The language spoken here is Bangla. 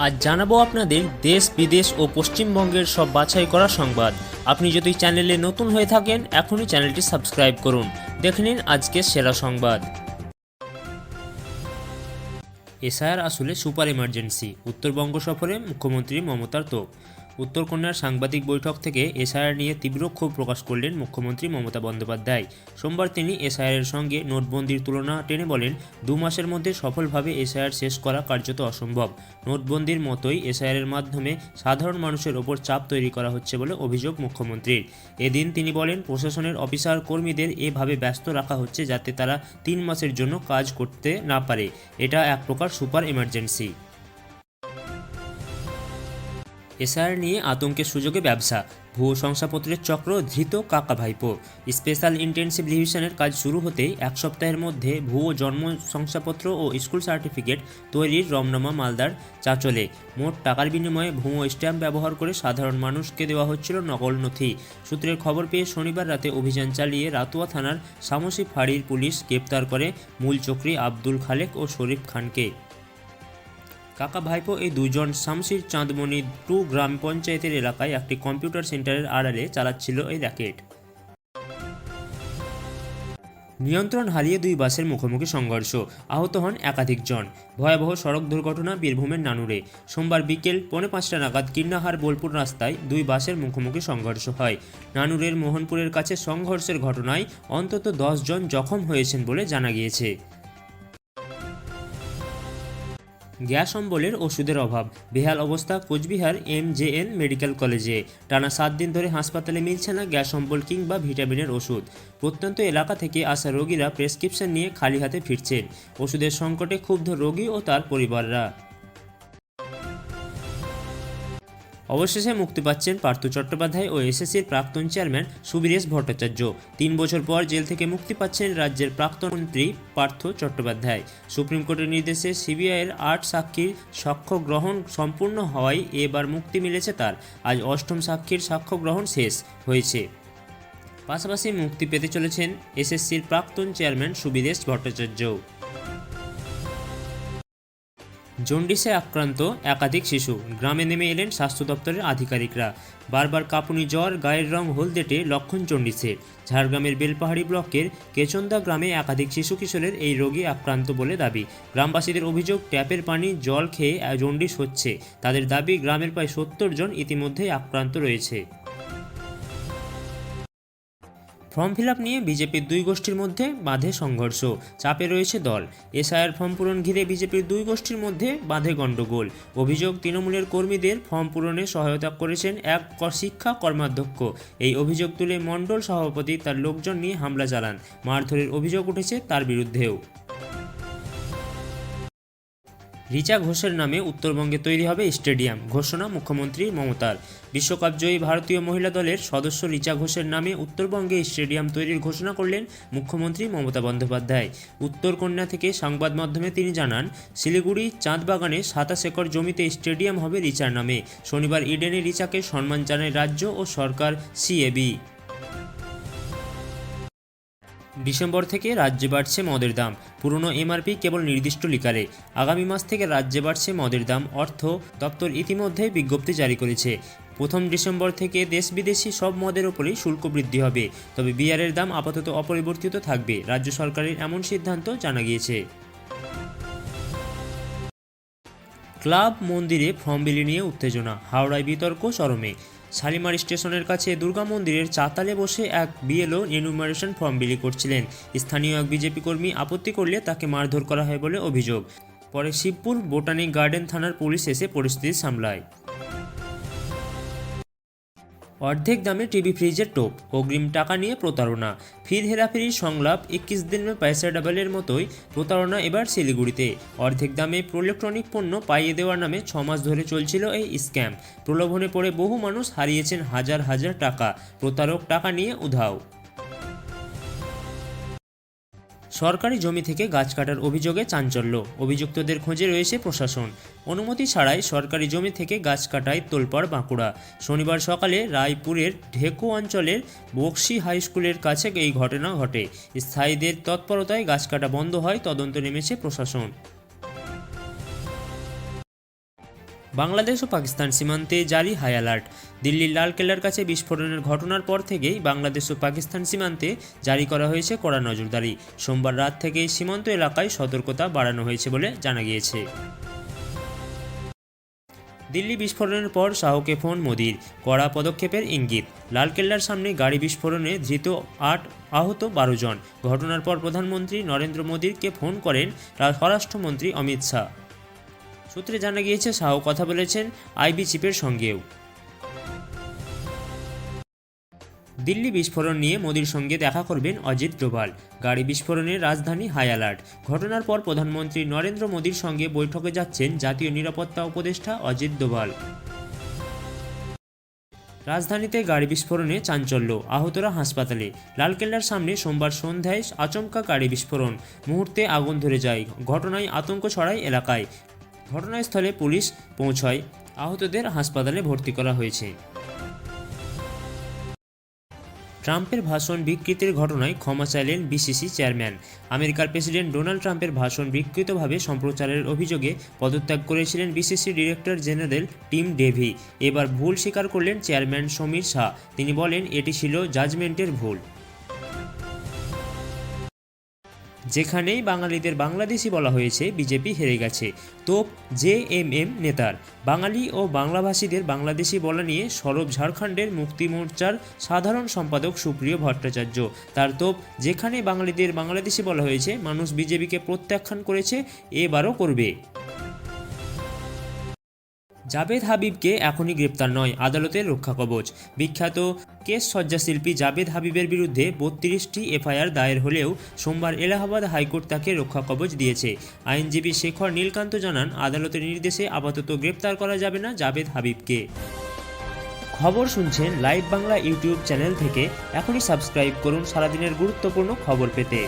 আজ জানাবো আপনাদের দেশ বিদেশ ও পশ্চিমবঙ্গের সব বাছাই করা সংবাদ। আপনি যদি চ্যানেলে নতুন হয়ে থাকেন এখনই চ্যানেলটি সাবস্ক্রাইব করুন। দেখে নিন আজকের সেরা সংবাদ। এসআইআর আসলে সুপার এমার্জেন্সি, উত্তরবঙ্গ সফরে মুখ্যমন্ত্রী মমতার তোপ। উত্তরকন্যার সাংবাদিক বৈঠক থেকে এসআইআর নিয়ে তীব্র ক্ষোভ প্রকাশ করলেন মুখ্যমন্ত্রী মমতা বন্দ্যোপাধ্যায়। সোমবার তিনি এসআইআরের সঙ্গে নোটবন্দির তুলনা টেনে বলেন, 2 মাসের মধ্যে সফলভাবে এসআইআর শেষ করা কার্যত অসম্ভব। নোটবন্দির মতোই এসআইআরের মাধ্যমে সাধারণ মানুষের ওপর চাপ তৈরি করা হচ্ছে বলে অভিযোগ মুখ্যমন্ত্রীর। এদিন তিনি বলেন, প্রশাসনের অফিসার কর্মীদের এভাবে ব্যস্ত রাখা হচ্ছে যাতে তারা 3 মাসের জন্য কাজ করতে না পারে। এটা এক প্রকার সুপার এমার্জেন্সি। এসআইআর নিয়ে আতঙ্কের সুযোগে ব্যবসা, ভুয়ো শংসাপত্রের চক্র ধৃত কাকা ভাইপো। স্পেশাল ইন্টেনসিভ রিভিশনের কাজ শুরু হতেই 1 সপ্তাহের মধ্যে ভুয়ো জন্ম শংসাপত্র ও স্কুল সার্টিফিকেট তৈরির রমনামা মালদার চাঁচলে। মোট টাকার বিনিময়ে ভুয়ো স্ট্যাম্প ব্যবহার করে সাধারণ মানুষকে দেওয়া হচ্ছিল নকল নথি। সূত্রের খবর পেয়ে শনিবার রাতে অভিযান চালিয়ে রাতুয়া থানার সামসি ফাঁড়ির পুলিশ গ্রেপ্তার করে মূল চক্রী আব্দুল খালেক ও শরীফ খানকে। কাকা ভাইপো এই দুজন শামসির চাঁদমণি 2 গ্রাম পঞ্চায়েতের এলাকায় একটি কম্পিউটার সেন্টারের আড়ালে চালাচ্ছিল এই র্যাকেট। নিয়ন্ত্রণ হারিয়ে 2 বাসের মুখোমুখি সংঘর্ষ, আহত হন একাধিক জন। ভয়াবহ সড়ক দুর্ঘটনা বীরভূমের নানুরে। সোমবার বিকেল 4:45 নাগাদ কিন্নাহার বোলপুর রাস্তায় 2 বাসের মুখোমুখি সংঘর্ষ হয়। নানুরের মোহনপুরের কাছে সংঘর্ষের ঘটনায় অন্তত 10 জন জখম হয়েছেন বলে জানা গিয়েছে। গ্যাস অম্বলের ওষুধের অভাব, বেহাল অবস্থা কোচবিহার MJN মেডিকেল কলেজে। টানা 7 দিন ধরে হাসপাতালে মিলছে না গ্যাস অম্বল কিংবা ভিটামিনের ওষুধ। প্রত্যন্ত এলাকা থেকে আসা রোগীরা প্রেসক্রিপশন নিয়ে খালি হাতে ফিরছেন। ওষুধের সংকটে ক্ষুব্ধ রোগী ও তার পরিবাররা। অবশেষে মুক্তি পাচ্ছেন পার্থ চট্টোপাধ্যায় ও SSCর প্রাক্তন চেয়ারম্যান সুবীরেশ ভট্টাচার্য। 3 বছর পর জেল থেকে মুক্তি পাচ্ছেন রাজ্যের প্রাক্তন মন্ত্রী পার্থ চট্টোপাধ্যায়। সুপ্রিম কোর্টের নির্দেশে CBIয়ের 8 সাক্ষীর সাক্ষ্য গ্রহণ সম্পূর্ণ হওয়ায় এবার মুক্তি মিলেছে তার। আজ 8ম সাক্ষীর সাক্ষ্য গ্রহণ শেষ হয়েছে। পাশাপাশি মুক্তি পেতে চলেছেন SSCর প্রাক্তন চেয়ারম্যান সুবীরেশ ভট্টাচার্য। জন্ডিসে আক্রান্ত একাধিক শিশু, গ্রামে নেমে এলেন স্বাস্থ্য দপ্তরের আধিকারিকরা। বারবার কাঁপুনি, জ্বর, গায়ের রং হলদেটে লক্ষণ জন্ডিসের। ঝাড়গ্রামের বেলপাহাড়ি ব্লকের কেচন্দা গ্রামে একাধিক শিশু কিশোরের এই রোগে আক্রান্ত বলে দাবি। গ্রামবাসীদের অভিযোগ, ট্যাপের পানি জল খেয়ে জন্ডিস হচ্ছে। তাদের দাবি, গ্রামের প্রায় 70 জন ইতিমধ্যেই আক্রান্ত রয়েছে। ফর্ম ফিল আপ নিয়ে বিজেপির 2 গোষ্ঠীর মধ্যে বাঁধে সংঘর্ষ, চাপে রয়েছে দল। এসআইআর ফর্ম পূরণ ঘিরে বিজেপির 2 গোষ্ঠীর মধ্যে বাঁধে গণ্ডগোল। অভিযোগ, তৃণমূলের কর্মীদের ফর্ম পূরণে সহায়তা করেছেন এক শিক্ষা কর্মাধ্যক্ষ। এই অভিযোগ তুলে মণ্ডল সভাপতি তার লোকজন নিয়ে হামলা চালান। মারধরের অভিযোগ উঠেছে তার বিরুদ্ধেও। রিচা ঘোষের নামে উত্তরবঙ্গে তৈরি হবে স্টেডিয়াম, ঘোষণা মুখ্যমন্ত্রী মমতার। বিশ্বকাপজয়ী ভারতীয় মহিলা দলের সদস্য রিচা ঘোষের নামে উত্তরবঙ্গে স্টেডিয়াম তৈরির ঘোষণা করলেন মুখ্যমন্ত্রী মমতা বন্দ্যোপাধ্যায়। উত্তরকন্যা থেকে সংবাদ মাধ্যমে তিনি জানান, শিলিগুড়ি চাঁদবাগানে 27 একর জমিতে স্টেডিয়াম হবে রিচার নামে। শনিবার ইডেনে রিচাকে সম্মান জানায় রাজ্য ও সরকার CAB। ডিসেম্বর থেকে রাজ্যে বাড়ছে মদের দাম, পুরনো MRP কেবল নির্দিষ্ট লিকারে। আগামী মাস থেকে রাজ্যে বাড়ছে মদের দাম। অর্থ দপ্তর ইতিমধ্যেই বিজ্ঞপ্তি জারি করেছে। 1 ডিসেম্বর থেকে দেশ বিদেশি সব মদের ওপরেই শুল্ক বৃদ্ধি হবে, তবে বিয়ারের দাম আপাতত অপরিবর্তিত থাকবে। রাজ্য সরকারের এমন সিদ্ধান্ত জানা গিয়েছে। ক্লাব মন্দিরে ফর্ম বিলি নিয়ে উত্তেজনা, হাওড়ায় বিতর্ক চরমে। শালিমার স্টেশনের কাছে দুর্গা মন্দিরের চাতালে বসে এক BLO এনুমারেশন ফর্ম বিলি করছিলেন। স্থানীয় এক বিজেপি কর্মী আপত্তি করলে তাকে মারধর করা হয় বলে অভিযোগ। পরে শিবপুর বোটানিক গার্ডেন থানার পুলিশ এসে পরিস্থিতি সামলায়। অর্ধেক দামে টিভি ফ্রিজের টোপ, অগ্রিম টাকা নিয়ে প্রতারণা। ফির হেরাফেরির সংলাপ 21 দিন में पैसा ডাবলের মতোই প্রতারণা এবার শিলিগুড়িতে। অর্ধেক দামে ইলেকট্রনিক পণ্য পাইয়ে দেওয়ার নামে 6 মাস ধরে চলছিল এই স্ক্যাম। প্রলোভনে পড়ে বহু মানুষ হারিয়েছেন হাজার হাজার টাকা। প্রতারক টাকা নিয়ে উধাও। সরকারি জমি থেকে গাছ কাটার অভিযোগে চাঞ্চল্য, অভিযুক্তদের খোঁজে রয়েছে প্রশাসন। অনুমতি ছাড়াই সরকারি জমি থেকে গাছ কাটায় তোলপাড় বাঁকুড়া। শনিবার সকালে রায়পুরের ঢেকু অঞ্চলের বক্সি হাই স্কুলের কাছে এই ঘটনা ঘটে। স্থায়ীদের তৎপরতায় গাছ কাটা বন্ধ হয়, তদন্ত নেমেছে প্রশাসন। বাংলাদেশ ও পাকিস্তান সীমান্তে জারি হাই অ্যালার্ট। দিল্লির লালকেল্লার কাছে বিস্ফোরণের ঘটনার পর থেকেই বাংলাদেশ ও পাকিস্তান সীমান্তে জারি করা হয়েছে কড়া নজরদারি। সোমবার রাত থেকেই সীমান্ত এলাকায় সতর্কতা বাড়ানো হয়েছে বলে জানা গিয়েছে। দিল্লি বিস্ফোরণের পর শাহকে ফোন মোদির, কড়া পদক্ষেপের ইঙ্গিত। লালকেল্লার সামনে গাড়ি বিস্ফোরণে ধৃত 8, আহত 12 জন। ঘটনার পর প্রধানমন্ত্রী নরেন্দ্র মোদীকে ফোন করেন স্বরাষ্ট্রমন্ত্রী অমিত শাহ। সূত্রে জানা গিয়েছে, শাহ কথা বলেছেন আইবি চিফের সঙ্গেও। দিল্লি বিস্ফোরণ নিয়ে মোদির সঙ্গে দেখা করবেন অজিত ডোভাল। গাড়ি বিস্ফোরণে রাজধানী হাই অ্যালার্ট। ঘটনার পর প্রধানমন্ত্রী নরেন্দ্র মোদীর সঙ্গে বৈঠকে যাচ্ছেন জাতীয় নিরাপত্তা উপদেষ্টা অজিত ডোভাল। রাজধানীতে গাড়ি বিস্ফোরণে চাঞ্চল্য, আহতরা হাসপাতালে। লালকেল্লার সামনে সোমবার সন্ধ্যায় আচমকা গাড়ি বিস্ফোরণ, মুহূর্তে আগুন ধরে যায়। ঘটনায় আতঙ্ক ছড়ায় এলাকায়। ঘটনাস্থলে পুলিশ পৌঁছায়, আহতদের হাসপাতালে ভর্তি করা হয়েছে। ট্রাম্পের ভাষণ বিকৃতির ঘটনায় ক্ষমা চাইলেন বিসিসি চেয়ারম্যান। আমেরিকার প্রেসিডেন্ট ডোনাল্ড ট্রাম্পের ভাষণ বিকৃতভাবে সম্প্রচারের অভিযোগে পদত্যাগ করেছিলেন BCC director general Tim Davie. এবার ভুল স্বীকার করলেন চেয়ারম্যান সমীর শাহ। তিনি বলেন, এটি ছিল জাজমেন্টের ভুল। যেখানেই বাঙালিদের বাংলাদেশি বলা হয়েছে, বিজেপি হেরে গেছে। তোপ জেএমএম নেতার। বাঙালি ও বাংলাভাষীদের বাংলাদেশি বলা নিয়ে সরব ঝাড়খণ্ডের মুক্তি মোর্চার সাধারণ সম্পাদক সুপ্রিয় ভট্টাচার্য। তার তোপ, যেখানে বাঙালিদের বাংলাদেশি বলা হয়েছে, মানুষ বিজেপিকে প্রত্যাখ্যান করেছে, এবারও করবে। জাভেদ হাবিবকে এখনই গ্রেপ্তার নয়, আদালতের রক্ষাকবচ। বিখ্যাত কেস সজ্জাশিল্পী জাভেদ হাবিবের বিরুদ্ধে 32টি এফআইআর দায়ের হলেও সোমবার এলাহাবাদ হাইকোর্ট তাকে রক্ষাকবচ দিয়েছে। আইনজীবী শেখর নীলকান্ত জানান, আদালতের নির্দেশে আপাতত গ্রেপ্তার করা যাবে না জাভেদ হাবিবকে। খবর শুনছেন লাইভ বাংলা ইউটিউব চ্যানেল থেকে। এখনই সাবস্ক্রাইব করুন সারাদিনের গুরুত্বপূর্ণ খবর পেতে।